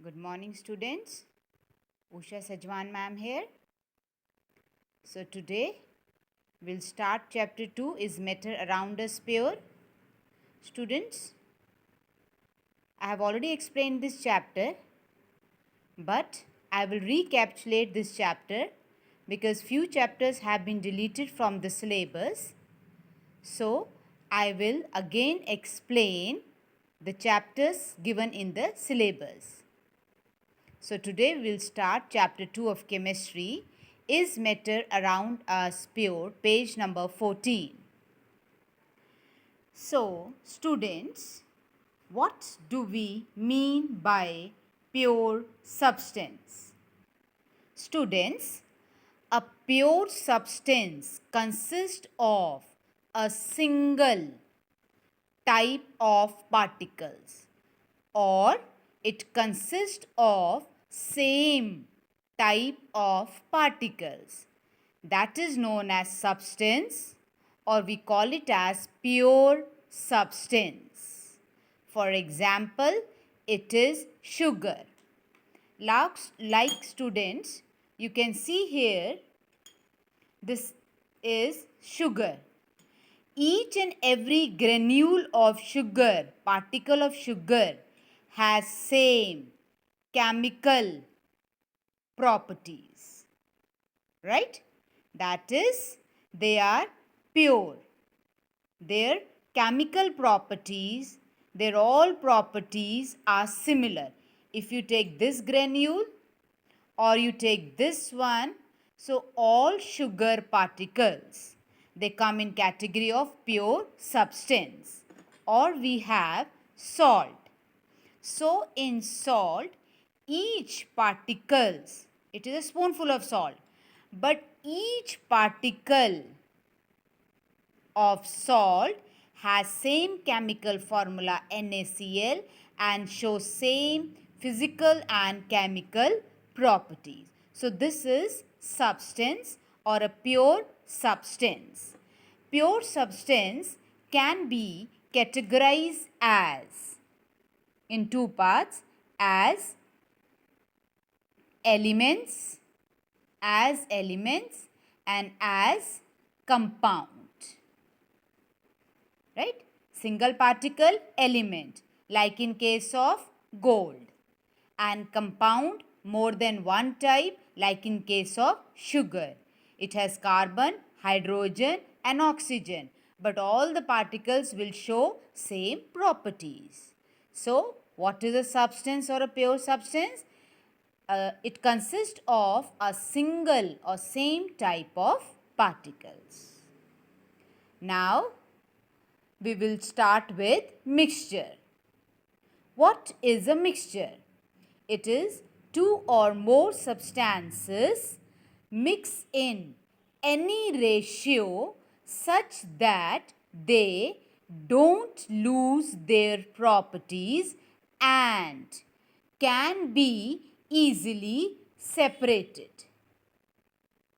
Good morning, students. Usha Sajwan ma'am here. So today we'll start chapter 2 is matter around us pure. Students, I have already explained this chapter, but I will recapitulate this chapter because few chapters have been deleted from the syllabus. So I will again explain the chapters given in the syllabus. So today we'll start chapter 2 of chemistry, is matter around us pure, page number 14. So students, what do we mean by pure substance? Students, a pure substance consists of a single type of particles, or it consists of same type of particles, that is known as substance, or we call it as pure substance. For example, it is sugar. Like students, you can see here, this is sugar. Each and every granule of sugar, particle of sugar, has same chemical properties, right? That is, they are pure. Their chemical properties, their all properties are similar. If you take this granule or you take this one, so all sugar particles, they come in category of pure substance. Or we have salt. So in salt, each particles, it is a spoonful of salt, but each particle of salt has same chemical formula NaCl and shows same physical and chemical properties. So this is substance or a pure substance. Pure substance can be categorized as in two parts, as elements and as compound, right? Single particle element, like in case of gold, and compound, more than one type, like in case of sugar. It has carbon, hydrogen and oxygen, but all the particles will show same properties. So what is a substance or a pure substance? It consists of a single or same type of particles. Now we will start with mixture. What is a mixture? It is two or more substances mix in any ratio such that they don't lose their properties and can be easily separated.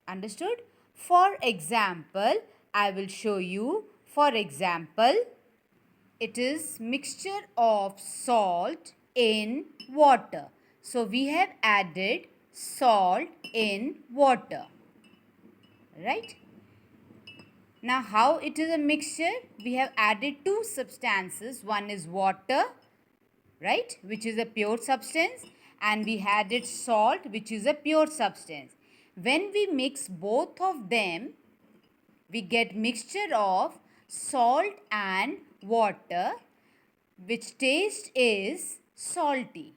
Understood? For example, I will show you. For example, it is mixture of salt in water. So we have added salt in water, right? Now how it is a mixture? We have added two substances. One is water, right, which is a pure substance, and we added salt, which is a pure substance. When we mix both of them, we get mixture of salt and water, which taste is salty.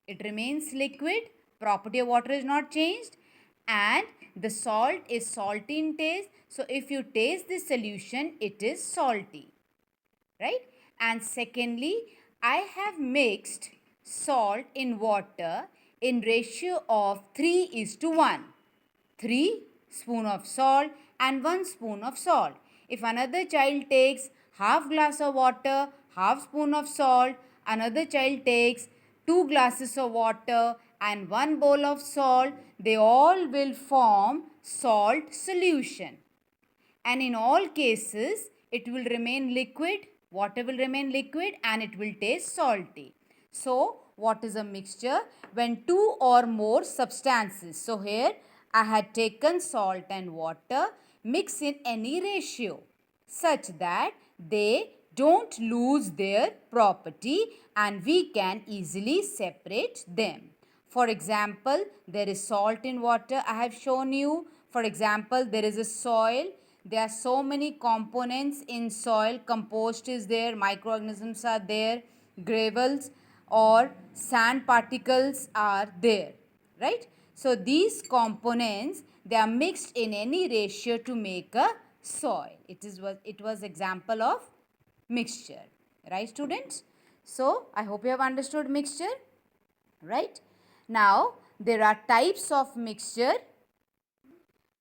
It remains liquid, property of water is not changed, and the salt is salty in taste. So if you taste this solution, it is salty, right? And secondly, I have mixed salt in water in ratio of 3:1. 3 spoon of salt and 1 spoon of salt. If another child takes half glass of water, half spoon of salt, another child takes 2 glasses of water and 1 bowl of salt, they all will form salt solution. And in all cases, it will remain liquid, water will remain liquid and it will taste salty. So, what is a mixture? When two or more substances. So here I had taken salt and water mixed in any ratio such that they don't lose their property and we can easily separate them. For example, there is salt in water I have shown you. For example, there is a soil. There are so many components in soil. Compost is there, microorganisms are there, gravels or sand particles are there, right? So these components, they are mixed in any ratio to make a soil. It was example of mixture, right students? So I hope you have understood mixture, right? Now there are types of mixture.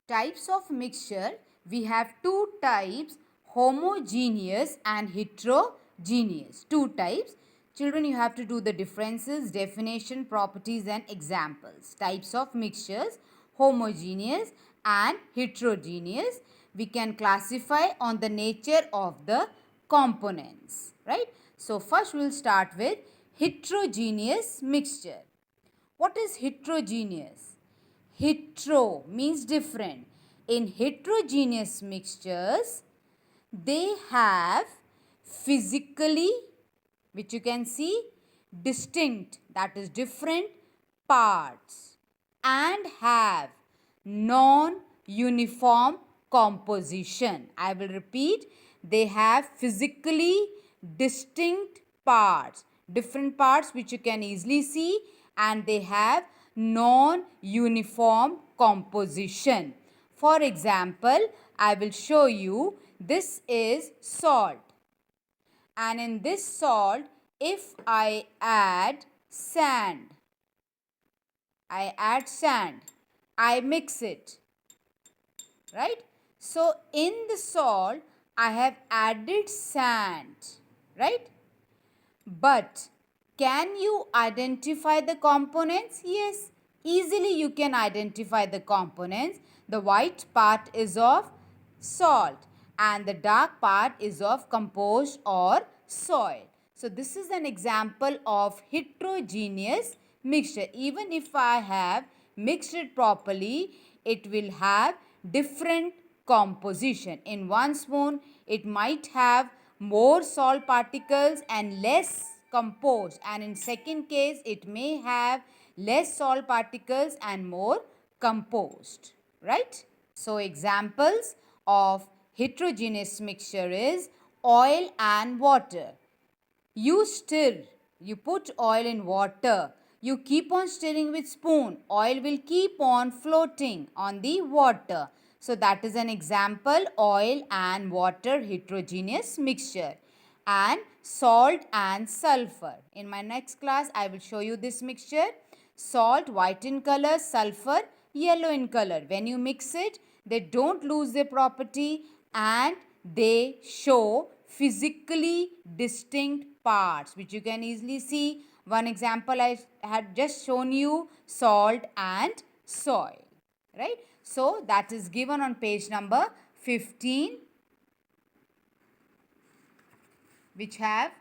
Types of mixture, we have two types, homogeneous and heterogeneous. Two types. Children, you have to do the differences, definition, properties and examples. Types of mixtures, homogeneous and heterogeneous. We can classify on the nature of the components, right? So first we will start with heterogeneous mixture. What is heterogeneous? Hetero means different. In heterogeneous mixtures, they have physically, which you can see, distinct, that is different parts, and have non-uniform composition. I will repeat, they have physically distinct parts, different parts which you can easily see, and they have non-uniform composition. For example, I will show you, this is salt. And in this salt, if I add sand, I mix it, right? So in the salt, I have added sand, right? But can you identify the components? Yes, easily you can identify the components. The white part is of salt and the dark part is of compost or soil. So this is an example of heterogeneous mixture. Even if I have mixed it properly, it will have different composition. In one spoon, it might have more salt particles and less compost, and in second case it may have less salt particles and more compost, right? So examples of heterogeneous mixture is oil and water. You stir, you put oil in water, you keep on stirring with spoon, oil will keep on floating on the water. So that is an example, oil and water heterogeneous mixture. And salt and sulfur. In my next class, I will show you this mixture. Salt white in color, sulfur yellow in color. When you mix it, they don't lose their property and they show physically distinct parts, which you can easily see. One example I had just shown you, salt and soil, right? So that is given on page number 15, which have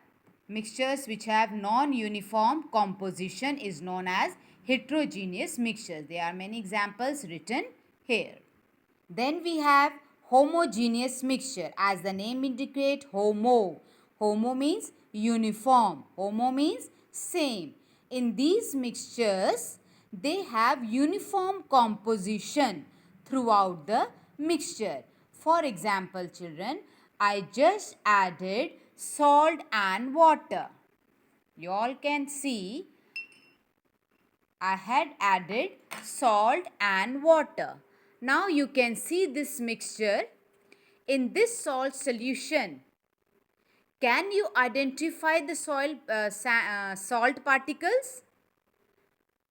mixtures which have non-uniform composition is known as heterogeneous mixtures. There are many examples written here. Then we have homogeneous mixture. As the name indicates, homo. Homo means uniform. Homo means same. In these mixtures, they have uniform composition throughout the mixture. For example, children, I just added salt and water. You all can see I had added salt and water. Now you can see this mixture. In this salt solution, can you identify the salt particles?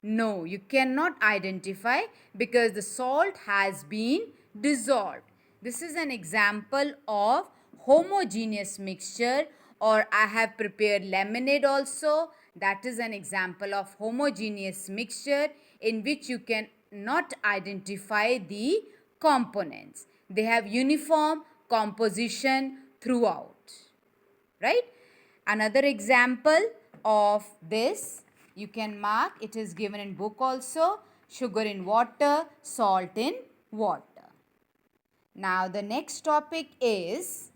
No, you cannot identify because the salt has been dissolved. This is an example of homogeneous mixture, or I have prepared lemonade also. That is an example of homogeneous mixture in which you can not identify the components. They have uniform composition throughout, right? Another example of this You can mark, it is given in book also. Sugar in water, salt in water. Now the next topic is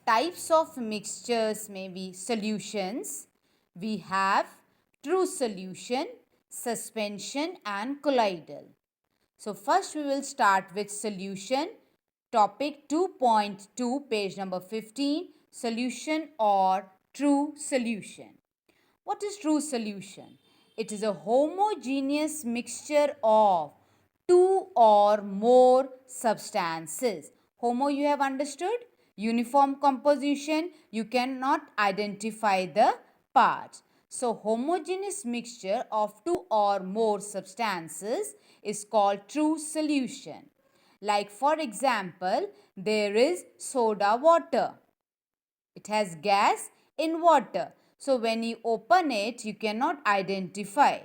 types of mixtures, maybe solutions. We have true solution, suspension and colloidal. So first we will start with solution. Topic 2.2, page number 15, solution or true solution. What is true solution? It is a homogeneous mixture of two or more substances. Homo you have understood? Uniform composition, you cannot identify the parts. So homogeneous mixture of two or more substances is called true solution. Like for example, there is soda water. It has gas in water. So when you open it, you cannot identify.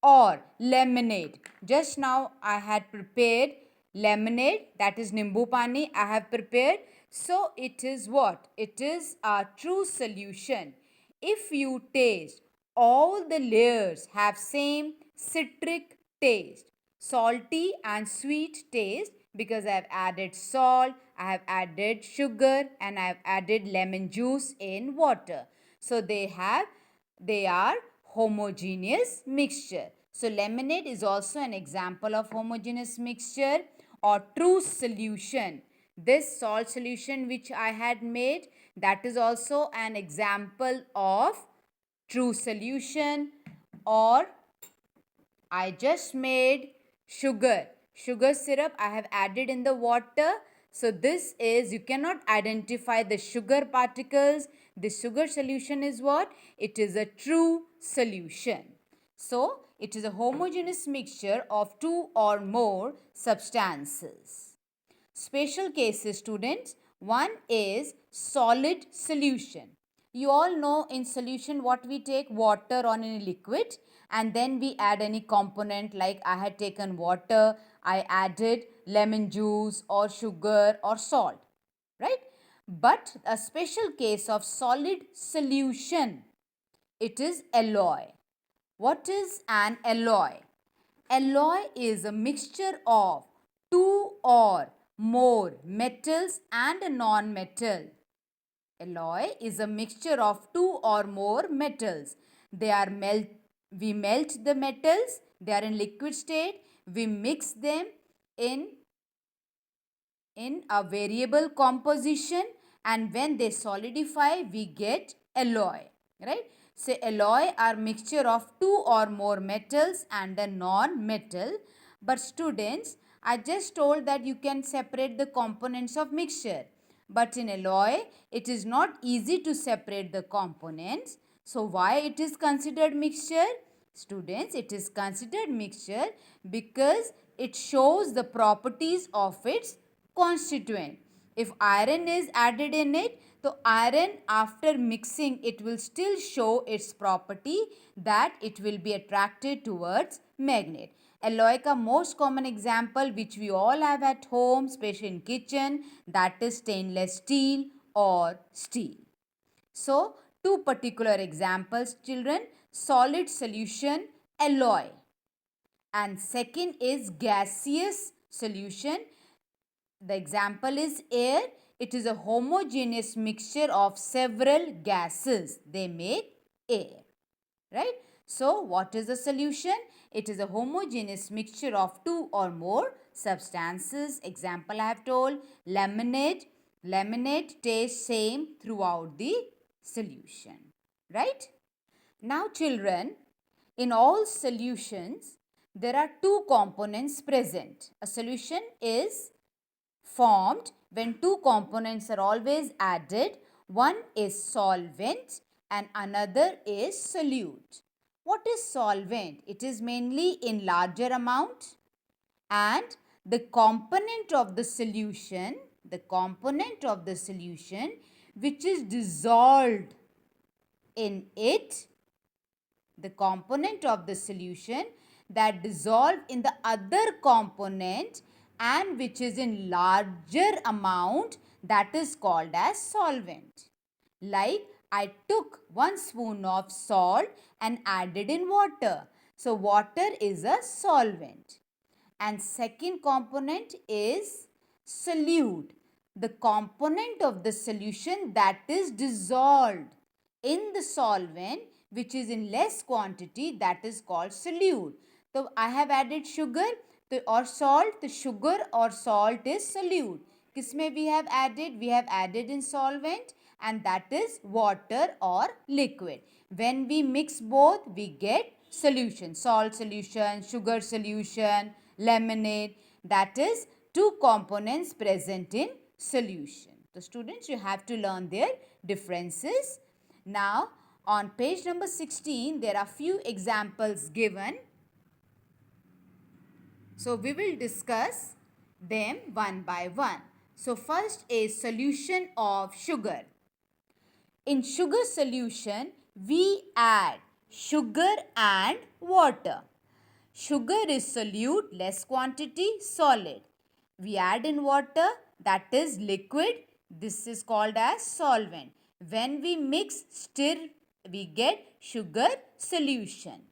Or lemonade. Just now I had prepared lemonade, that is nimbu pani I have prepared. So it is what? It is a true solution. If you taste, all the layers have same citric taste, salty and sweet taste, because I have added salt, I have added sugar and I have added lemon juice in water. So they are homogeneous mixture. So lemonade is also an example of homogeneous mixture or true solution. This salt solution which I had made, that is also an example of true solution. Or I just made sugar. Sugar syrup I have added in the water. So this is, you cannot identify the sugar particles. The sugar solution is what? It is a true solution. So it is a homogeneous mixture of two or more substances. Special cases, students. One is solid solution. You all know in solution what we take, water or any liquid, and then we add any component. Like I had taken water, I added lemon juice or sugar or salt, right? But a special case of solid solution, it is alloy. What is an alloy? Alloy is a mixture of two or more metals and a non-metal. Alloy is a mixture of two or more metals. We melt the metals, they are in liquid state, we mix them in a variable composition, and when they solidify we get alloy, right? So alloy are mixture of two or more metals and a non-metal. But students, I just told that you can separate the components of mixture, but in alloy it is not easy to separate the components. So why it is considered mixture? Students, it is considered mixture because it shows the properties of its constituent. If iron is added in it, so iron after mixing it will still show its property that it will be attracted towards magnet. Alloy का most common example which we all have at home, especially in kitchen, that is stainless steel or steel. So two particular examples, children: solid solution, alloy, and second is gaseous solution. The example is air. It is a homogeneous mixture of several gases. They make air, right? So what is the solution? It is a homogeneous mixture of two or more substances. Example I have told, lemonade. Lemonade tastes same throughout the solution, right? Now children, in all solutions, there are two components present. A solution is formed when two components are always added. One is solvent and another is solute. What is solvent? It is mainly in larger amount, and the component of the solution which is dissolved in it, the component of the solution that dissolve in the other component and which is in larger amount, that is called as solvent. Like I took 1 spoon of salt and added in water. So water is a solvent. And second component is solute. The component of the solution that is dissolved in the solvent which is in less quantity, that is called solute. So I have added sugar or salt. The sugar or salt is solute. Kisme we have added? We have added in solvent, and that is water or liquid. When we mix both, we get solution. Salt solution, sugar solution, lemonade. That is two components present in solution. So students, you have to learn their differences. Now on page number 16, there are few examples given. So we will discuss them one by one. So first is solution of sugar. In sugar solution, we add sugar and water. Sugar is solute, less quantity, solid. We add in water, that is liquid. This is called as solvent. When we mix, stir, we get sugar solution.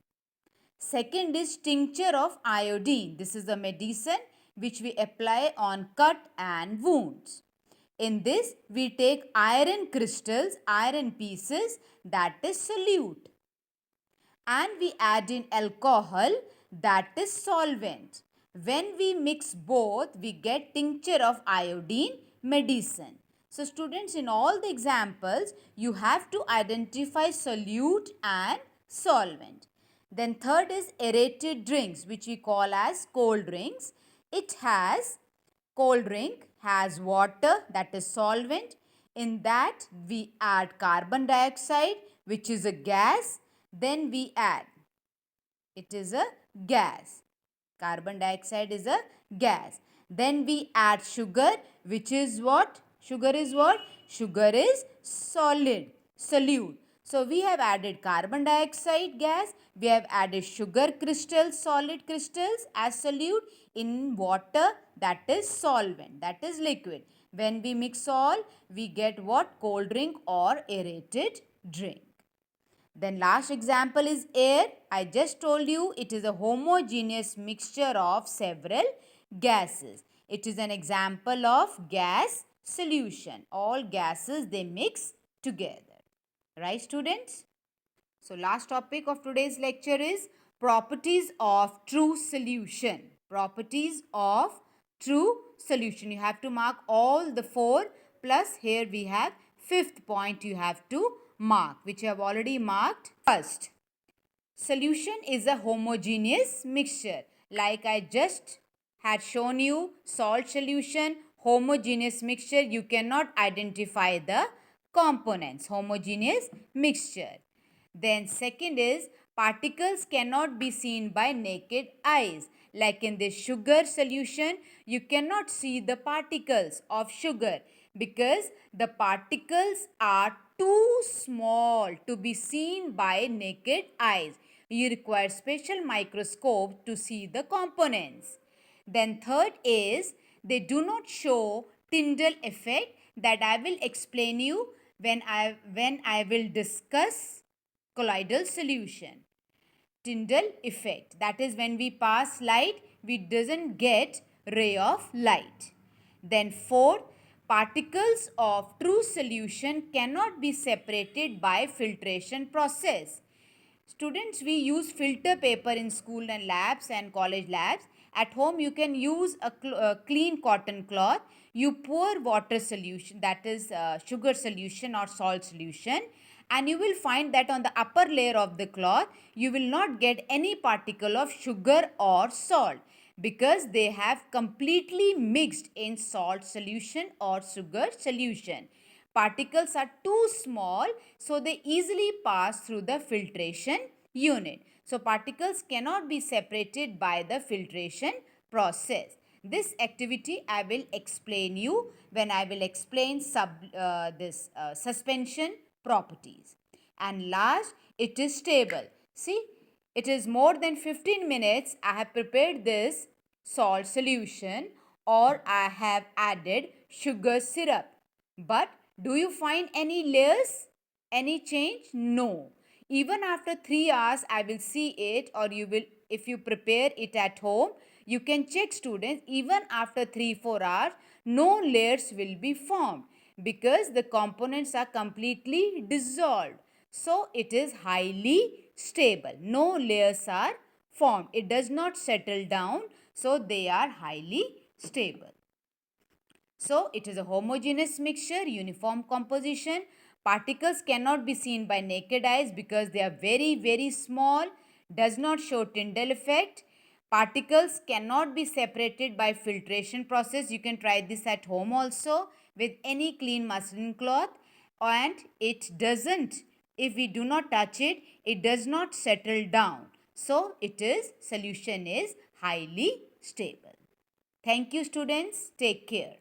Second is tincture of iodine. This is the medicine which we apply on cut and wounds. In this, we take iron crystals, iron pieces, that is solute. And we add in alcohol, that is solvent. When we mix both, we get tincture of iodine, medicine. So students, in all the examples, you have to identify solute and solvent. Then third is aerated drinks, which we call as cold drinks. It has, cold drink has water, that is solvent. In that we add carbon dioxide, which is a gas. Then we add, it is a gas. Carbon dioxide is a gas. Then we add sugar, which is what? Sugar is what? Sugar is solid, solute. So we have added carbon dioxide gas, we have added sugar crystals, solid crystals as solute in water, that is solvent, that is liquid. When we mix all, we get what? Cold drink or aerated drink. Then last example is air. I just told you it is a homogeneous mixture of several gases. It is an example of gas solution. All gases, they mix together. Right, students? So last topic of today's lecture is properties of true solution. Properties of true solution. You have to mark all the four, plus here we have fifth point you have to mark, which you have already marked. First, solution is a homogeneous mixture. Like I just had shown you, salt solution, homogeneous mixture, you cannot identify the components. Homogeneous mixture. Then second is particles cannot be seen by naked eyes. Like in this sugar solution, you cannot see the particles of sugar because the particles are too small to be seen by naked eyes. You require special microscope to see the components. Then third is they do not show Tyndall effect, that I will explain you when I will discuss colloidal solution. Tyndall effect, that is when we pass light, we doesn't get ray of light. Then fourth, particles of true solution cannot be separated by filtration process. Students, we use filter paper in school and labs and college labs. At home, you can use a clean cotton cloth. You pour water solution, that is sugar solution or salt solution, and you will find that on the upper layer of the cloth, you will not get any particle of sugar or salt because they have completely mixed in salt solution or sugar solution. Particles are too small, so they easily pass through the filtration unit. So particles cannot be separated by the filtration process. This activity I will explain you when I will explain suspension properties. And last, it is stable. See, it is more than 15 minutes I have prepared this salt solution or I have added sugar syrup. But do you find any layers? Any change? No. Even after 3 hours, I will see it, or you will, if you prepare it at home, you can check, students, even after 3-4 hours, no layers will be formed because the components are completely dissolved. So it is highly stable. No layers are formed. It does not settle down. So they are highly stable. So it is a homogeneous mixture, uniform composition. Particles cannot be seen by naked eyes because they are very, very small, does not show Tyndall effect. Particles cannot be separated by filtration process. You can try this at home also with any clean muslin cloth, and it doesn't, if we do not touch it, it does not settle down. So it is, solution is highly stable. Thank you, students. Take care.